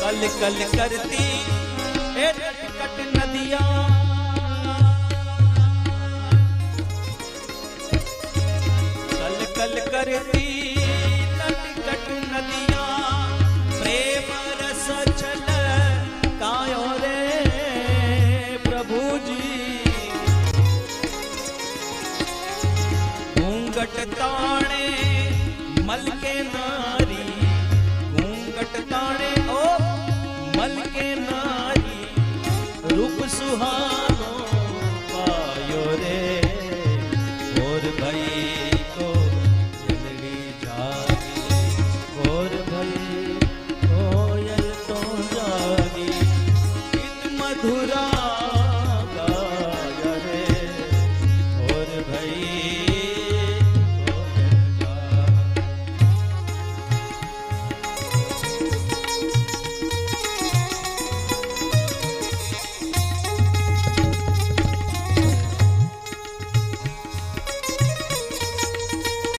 कल कल करती ए कट नदियां, कल कल करती कट नदियां, प्रेम रस छल कायो रे प्रभु जी। घूंघट ताणे मल के ना